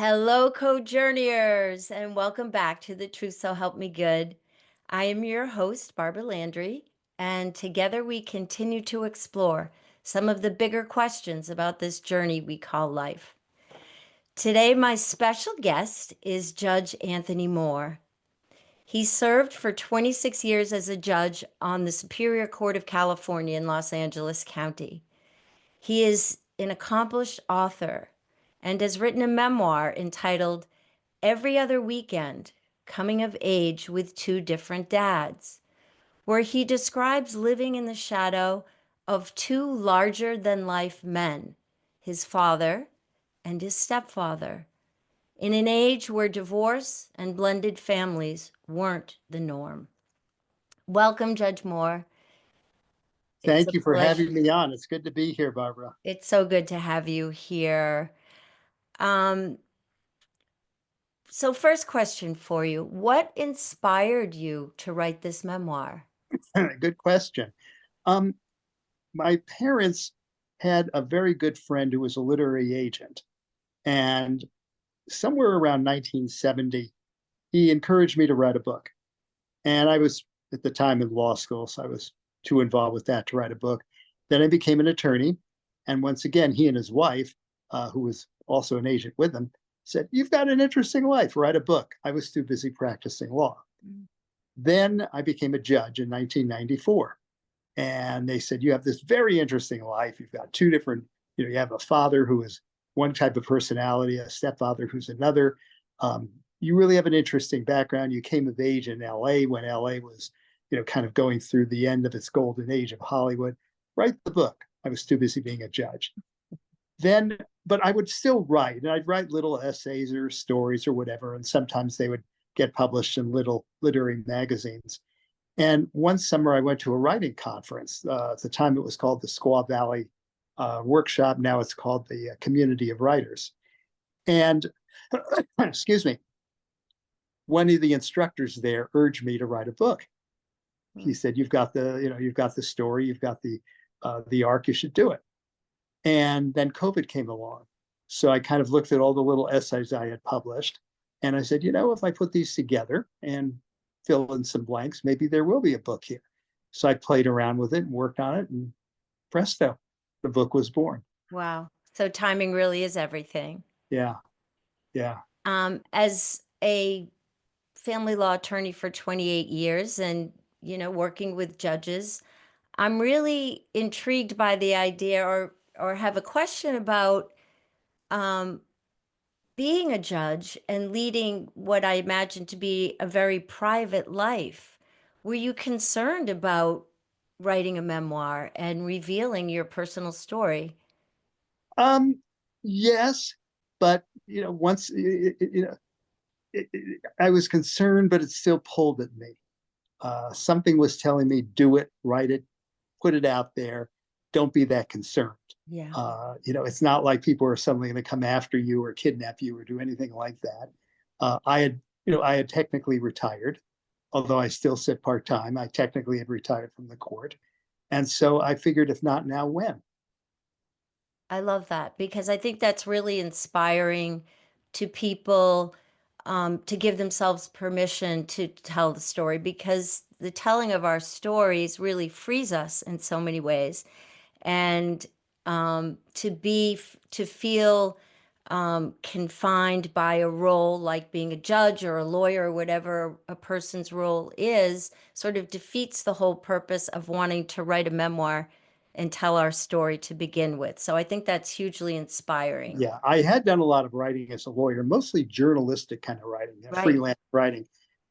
Hello, co-journeyers, and welcome back to the Truth So Help Me Good. I am your host, Barbara Landry, and together we continue to explore some of the bigger questions about this journey we call life. Today, my special guest is Judge Anthony Mohr. He served for 26 years as a judge on the Superior Court of California in Los Angeles County. He is an accomplished author and has written a memoir entitled Every Other Weekend, Coming of Age with Two Different Dads, where he describes living in the shadow of two larger than life men, his father and his stepfather, in an age where divorce and blended families weren't the norm. Welcome, Judge Mohr. It's a Thank you for pleasure. having me on. It's good to be here, Barbara. It's so good to have you here. Um, so first question for you, what inspired you to write this memoir? Good question. Um, my parents had a very good friend who was a literary agent, and somewhere around 1970, he encouraged me to write a book. And I was at the time in law school, so I was too involved with that to write a book. Then I became an attorney, and once again, he and his wife, who was also an agent with him, said, "You've got an interesting life. Write a book." I was too busy practicing law. Then I became a judge in 1994. And they said, "You have this very interesting life. You've got two different, you have a father who is one type of personality, a stepfather who's another. You really have an interesting background. You came of age in LA when LA was, kind of going through the end of its golden age of Hollywood. Write the book." I was too busy being a judge. Then, but I would still write, and I'd write little essays or stories or whatever. And sometimes they would get published in little literary magazines. And one summer, I went to a writing conference. At the time, it was called the Squaw Valley Workshop. Now it's called the Community of Writers. And excuse me, one of the instructors there urged me to write a book. He said, you've got the story, you've got the arc, you should do it." And then COVID came along. So I kind of looked at all the little essays I had published. And I said, if I put these together and fill in some blanks, maybe there will be a book here. So I played around with it and worked on it, and presto, the book was born. Wow. So timing really is everything. Yeah, yeah. As a family law attorney for 28 years and, working with judges, I'm really intrigued by the idea or have a question about um, being a judge and leading what I imagine to be a very private life. Were you concerned about writing a memoir and revealing your personal story? Um, yes, but once I was concerned, but it still pulled at me. Something was telling me, do it, write it, put it out there. Don't be that concerned. Yeah. It's not like people are suddenly going to come after you or kidnap you or do anything like that. I had technically retired, although I still sit part time. I technically had retired from the court, and so I figured, if not now, when? I love that because I think that's really inspiring to people to give themselves permission to tell the story because the telling of our stories really frees us in so many ways. And to feel confined by a role like being a judge or a lawyer or whatever a person's role is sort of defeats the whole purpose of wanting to write a memoir and tell our story to begin with. So I think that's hugely inspiring. Yeah, I had done a lot of writing as a lawyer, mostly journalistic kind of writing, Right, freelance writing.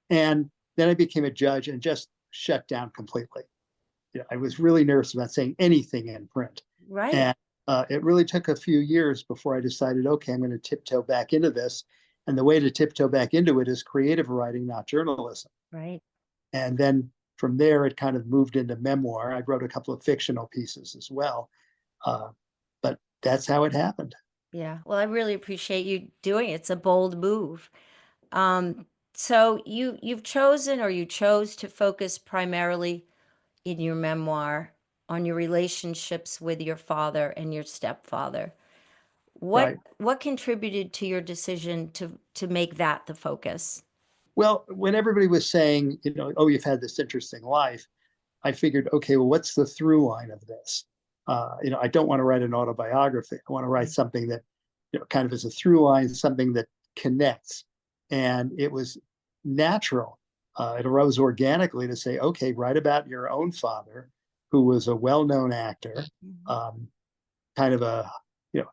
And then I became a judge and just shut down completely. I was really nervous about saying anything in print. right, And it really took a few years before I decided, okay, I'm going to tiptoe back into this. And the way to tiptoe back into it is creative writing, not journalism. right. And then from there, it kind of moved into memoir. I wrote a couple of fictional pieces as well. Uh, but that's how it happened. Yeah. Well, I really appreciate you doing it. It's a bold move. So you've chosen or you chose to focus primarily in your memoir on your relationships with your father and your stepfather. What right? what contributed to your decision to make that the focus? Well, when everybody was saying, oh, you've had this interesting life, I figured, okay, well, what's the through line of this? I don't want to write an autobiography. I want to write Right. something that, kind of is a through line, something that connects. And it was natural. It arose organically to say, okay, write about your own father, who was a well-known actor, Mhm. um, kind of you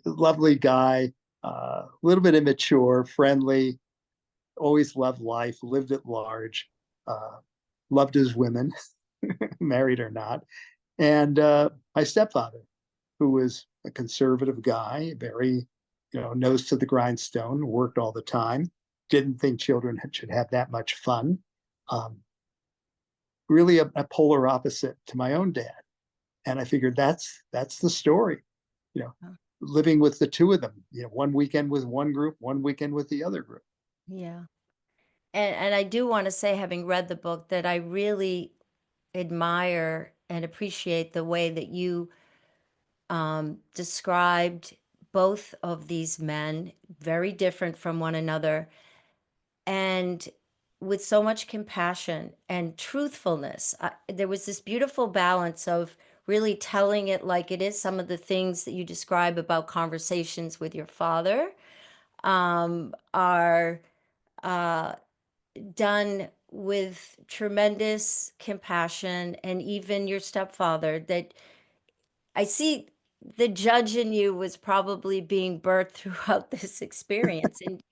lovely guy, a little bit immature, friendly, always loved life, lived at large, uh, loved his women, married or not. And my stepfather, who was a conservative guy, very, nose to the grindstone, worked all the time, didn't think children should have that much fun. Um, really a polar opposite to my own dad. And I figured that's the story, you know, Oh, living with the two of them, one weekend with one group, one weekend with the other group. yeah. And I do wanna say, having read the book, that I really admire and appreciate the way that you, described both of these men, very different from one another, and with so much compassion and truthfulness. There was this beautiful balance of really telling it like it is. Some of the things that you describe about conversations with your father are uh, done with tremendous compassion, and even your stepfather. That I see, the judge in you was probably being birthed throughout this experience, and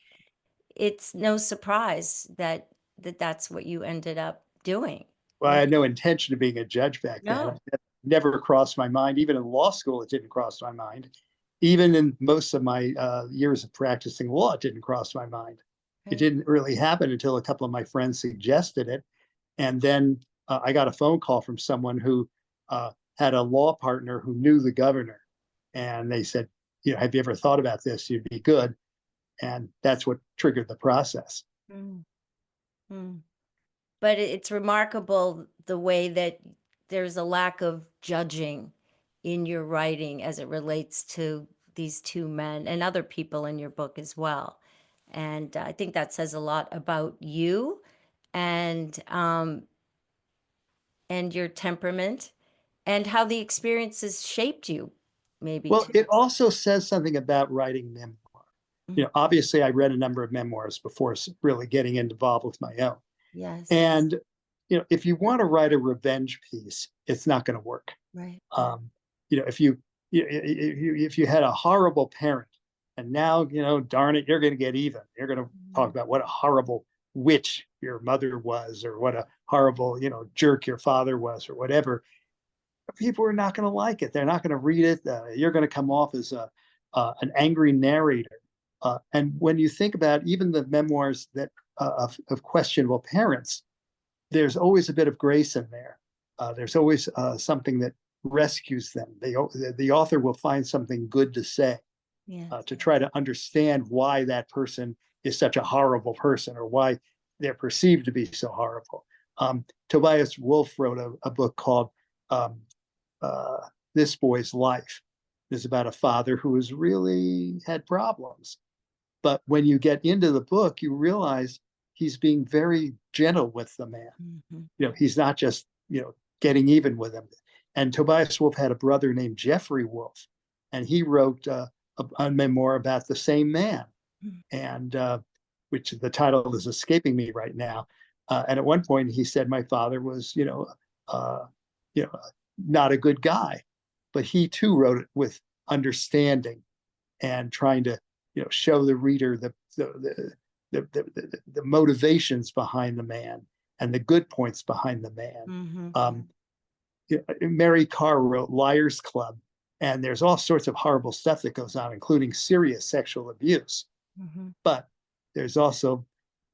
it's no surprise that that's what you ended up doing. Well, I had no intention of being a judge back then. No. It never crossed my mind. Even in law school, it didn't cross my mind. Even in most of my years of practicing law, it didn't cross my mind. It Right. didn't really happen until a couple of my friends suggested it. And then I got a phone call from someone who had a law partner who knew the governor. And they said, have you ever thought about this? You'd be good. And that's what triggered the process. Mm, mm. But it's remarkable the way that there's a lack of judging in your writing as it relates to these two men and other people in your book as well. And I think that says a lot about you, and and your temperament, and how the experiences shaped you, maybe Well, too. it also says something about writing memoir. Mm. Obviously, I read a number of memoirs before really getting involved with my own. Yes. And, if you want to write a revenge piece, it's not going to work. Right. Um, if you had a horrible parent, and now, darn it, you're going to get even. You're going to talk Mm. about what a horrible witch your mother was, or what a horrible, jerk your father was, or whatever. People are not going to like it. They're not going to read it. You're going to come off as an angry narrator. And when you think about even the memoirs that of questionable parents, there's always a bit of grace in there. There's always something that rescues them. The author will find something good to say Yes. to try to understand why that person is such a horrible person, or why they're perceived to be so horrible. Tobias Wolff wrote a book called um, uh, This Boy's Life. It's about a father who has really had problems. But when you get into the book, you realize he's being very gentle with the man. Mhm. He's not just, getting even with him. And Tobias Wolff had a brother named Jeffrey Wolff, and he wrote a memoir about the same man. Mm. And which the title is escaping me right now. And at one point, he said my father was, uh, you know, not a good guy, but he too wrote it with understanding and trying to, show the reader the motivations behind the man and the good points behind the man. Mhm. Um, Mary Carr wrote Liars Club, and there's all sorts of horrible stuff that goes on, including serious sexual abuse. Mhm. But there's also,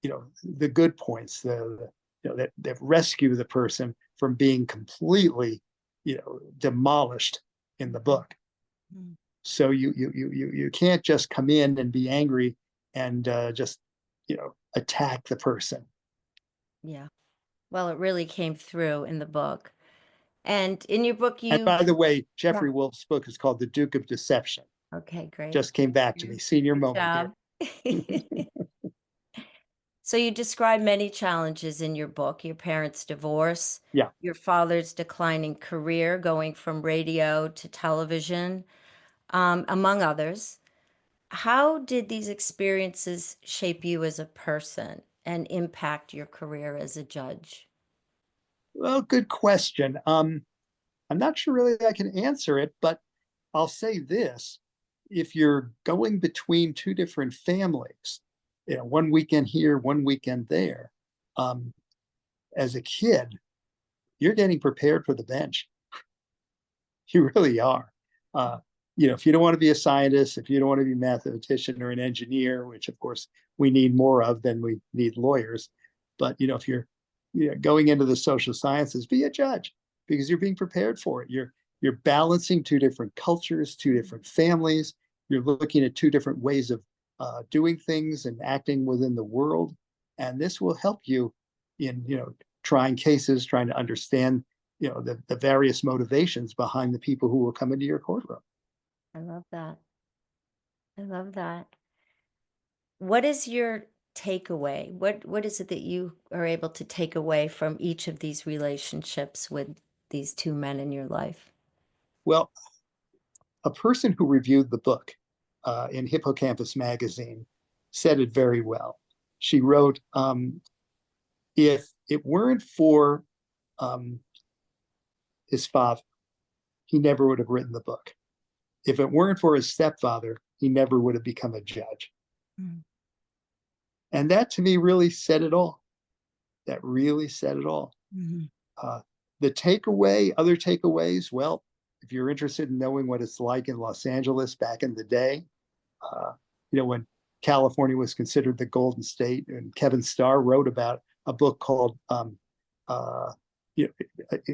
the good points, that rescue the person from being completely, demolished in the Mhm. book. Mm. So you can't just come in and be angry and just attack the person. Yeah. Well, it really came through in the book. And in your book, And you by the way, yeah. Jeffrey Wolf's book is called The Duke of Deception. Okay, great. Just came back to Good me. Senior good moment here. job. So you describe many challenges in your book, your parents' divorce, Yeah. your father's declining career going from radio to television, among others. How did these experiences shape you as a person and impact your career as a judge? Well, good question. I'm not sure really I can answer it, but I'll say this. If you're going between two different families, one weekend here, one weekend there, um, as a kid, you're getting prepared for the bench. You really are. Uh, if you don't want to be a scientist, if you don't want to be a mathematician or an engineer, which of course we need more of than we need lawyers, but if you're going into the social sciences, be a judge because you're being prepared for it. You're balancing two different cultures, two different families. You're looking at two different ways of doing things and acting within the world, and this will help you in trying cases, trying to understand the various motivations behind the people who will come into your courtroom. I love that. I love that. What is your takeaway? What is it that you are able to take away from each of these relationships with these two men in your life? Well, a person who reviewed the book in Hippocampus magazine said it very well. She wrote, if it weren't for um, his father, he never would have written the book. If it weren't for his stepfather, he never would have become a judge. Mm. And that to me really said it all. That really said it all. Mhm. Uh, the takeaway, other takeaways, well, if you're interested in knowing what it's like in Los Angeles back in the day, uh, when California was considered the Golden State, and Kevin Starr wrote about a book called uh,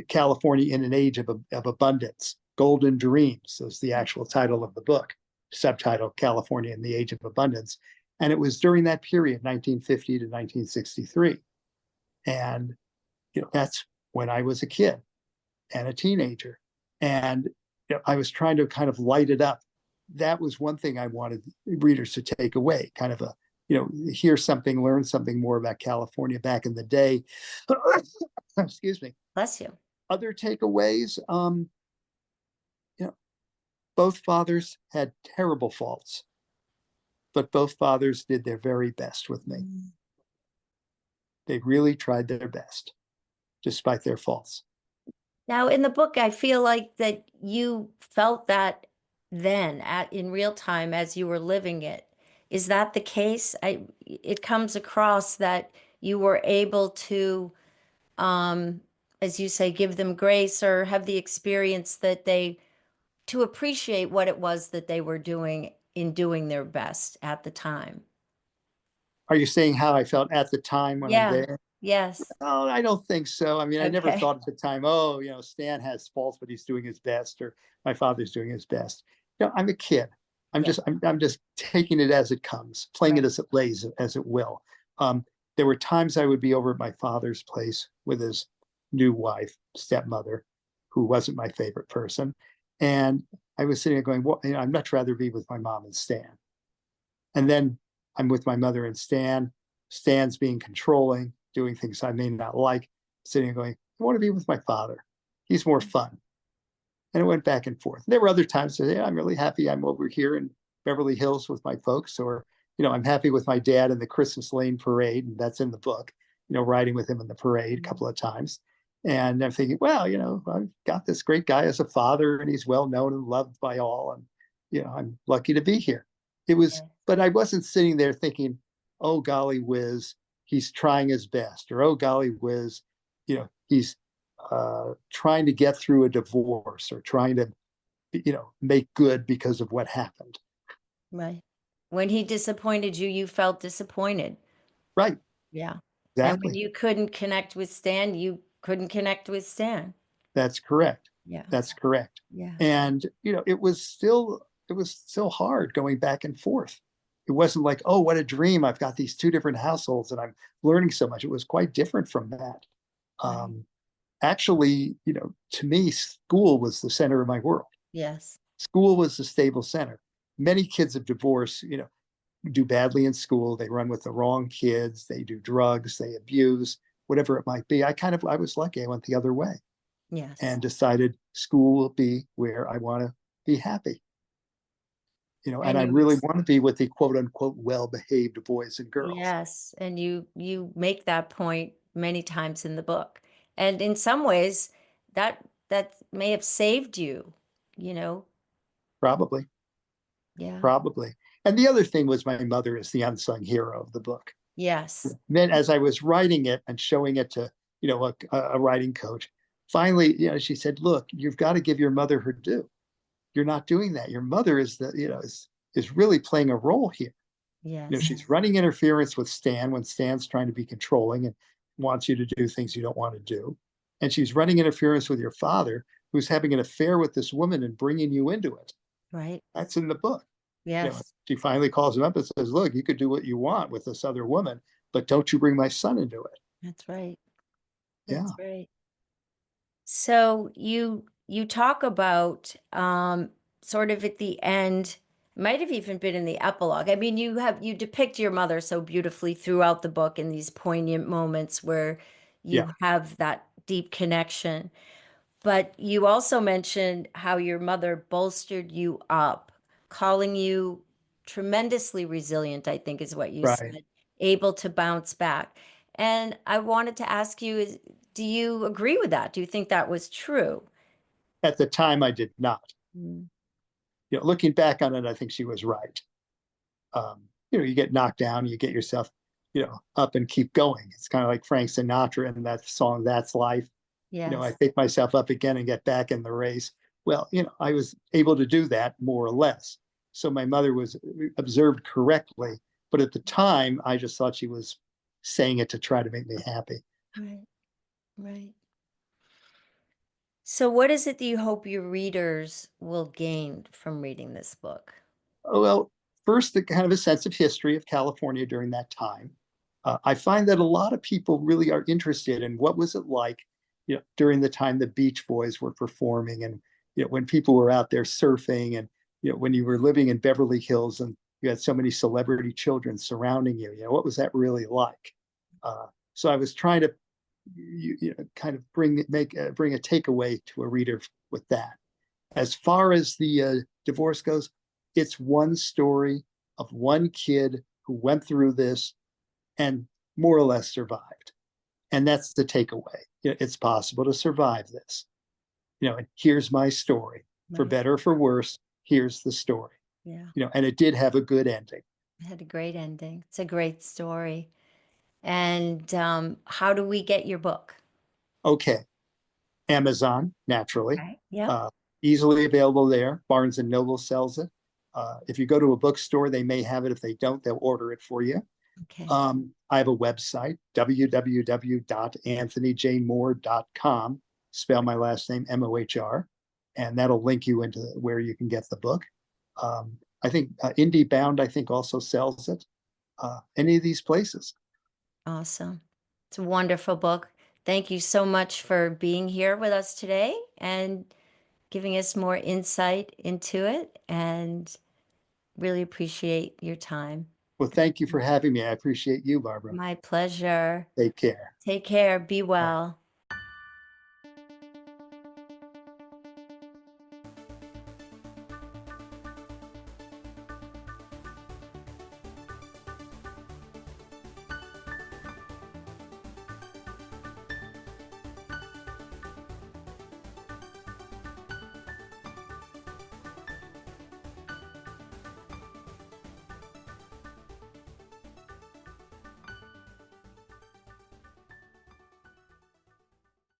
California in an Age of Abundance, Golden Dreams is the actual title of the book, subtitle California in the Age of Abundance. And it was during that period, 1950 to 1963. And that's when I was a kid and a teenager. And I was trying to kind of light it up. That was one thing I wanted readers to take away, kind of hear something, learn something more about California back in the day. Excuse me. Bless you. Other takeaways, you know, both fathers had terrible faults, but both fathers did their very best with me. Mm. They really tried their best, despite their faults. Now, in the book, I feel like that you felt that then at in real time as you were living it. Is that the case? It comes across that you were able to, um, as you say, give them grace or have the experience that they to appreciate what it was that they were doing in doing their best at the time. Are you saying how I felt at the time when I'm Yeah. there? Yes. Oh, I don't think so. I mean, I never Okay. thought at the time, oh, Stan has faults, but he's doing his best, or my father's doing his best. I'm a kid. Yeah. I'm just taking it as it comes, playing it Right. as it lays, as it will. There were times I would be over at my father's place with his new wife, stepmother, who wasn't my favorite person, and I was sitting there going, well, I'd much rather be with my mom and Stan. And then I'm with my mother and Stan. Stan's being controlling, doing things I may not like, sitting and going, I want to be with my father. He's more fun. And it went back and forth. There were other times that, yeah, I'm really happy I'm over here in Beverly Hills with my folks, or, I'm happy with my dad in the Christmas Lane parade, and that's in the book, riding with him in the parade a Mhm. couple of times. And I'm thinking, well, I've got this great guy as a father, and he's well known and loved by all. And, I'm lucky to be here. It was, Yeah. but I wasn't sitting there thinking, oh, golly whiz, he's trying his best, or oh, golly whiz, he's trying to get through a divorce or trying to, make good because of what happened. Right. When he disappointed you, you felt disappointed. Right. Yeah. And when Exactly. you couldn't connect with Stan, you couldn't connect with Stan. That's correct. Yeah. That's correct. Yeah. And, it was still hard going back and forth. It wasn't like, oh, what a dream. I've got these two different households and I'm learning so much. It was quite different from that. Right. Um, Actually, to me, school was the center of my world. Yes. School was the stable center. many kids of divorce, do badly in school. They run with the wrong kids. They do drugs. They abuse, whatever it might be. I was lucky. I went the other way Yes. and decided school will be where I want to be happy. And And I you really want to be with the quote unquote well-behaved boys and girls. yes, and you make that point many times in the book. And in some ways, that may have saved you, you know? Probably, Yeah. probably. And the other thing was my mother is the unsung hero of the book. Yes. Then as I was writing it and showing it to, a writing coach, finally, she said, look, you've got to give your mother her due. You're not doing that. Your mother is really playing a role here. Yes. She's running interference with Stan when Stan's trying to be controlling and wants you to do things you don't want to do. And she's running interference with your father, who's having an affair with this woman and bringing you into it. Right. That's in the book. Yes. She finally calls him up and says, look, you could do what you want with this other woman, but don't you bring my son into it. That's right. That's Yeah, right. So you talk about sort of at the end, might have even been in the epilogue. I mean, you depict your mother so beautifully throughout the book in these poignant moments where yeah, you have that deep connection. But you also mentioned how your mother bolstered you up, calling you tremendously resilient, I think is what you right. said, able to bounce back. And I wanted to ask you, do you agree with that? Do you think that was true? At the time, I did not. Mm. Looking back on it, I think she was right. You get knocked down, you get yourself, up and keep going. It's kind of like Frank Sinatra in that song, That's Life. I Yes. pick myself up again and get back in the race. Well, I was able to do that more or less. So my mother was observed correctly. But at the time, I just thought she was saying it to try to make me happy. Right. Right. So, what is it that you hope your readers will gain from reading this book? Oh, well, first, the kind of a sense of history of California during that time. I find that a lot of people really are interested in what was it like, during the time the Beach Boys were performing, and when people were out there surfing, and when you were living in Beverly Hills and you had so many celebrity children surrounding you. What was that really like? So I was trying to, kind of bring a takeaway to a reader with that. As far as the divorce goes, it's one story of one kid who went through this and more or less survived. And that's the takeaway. It's possible to survive this. And here's my story. For Right. better or for worse, here's the story. Yeah. And it did have a good ending. It had a great ending. It's a great story. And how do we get your book? Okay. Amazon, naturally, Okay. Yep. uh, easily available there. Barnes and Noble sells it. If you go to a bookstore, they may have it. If they don't, they'll order it for you. Okay. I have a website, www.anthonyjmohr.com. Spell my last name Mohr, and that'll link you into where you can get the book. I think IndieBound, I think, also sells it. Any of these places. Awesome. It's a wonderful book. Thank you so much for being here with us today and giving us more insight into it. And really appreciate your time. Well, thank you for having me. I appreciate you, Barbara. My pleasure. Take care. Take care. Be All right. well.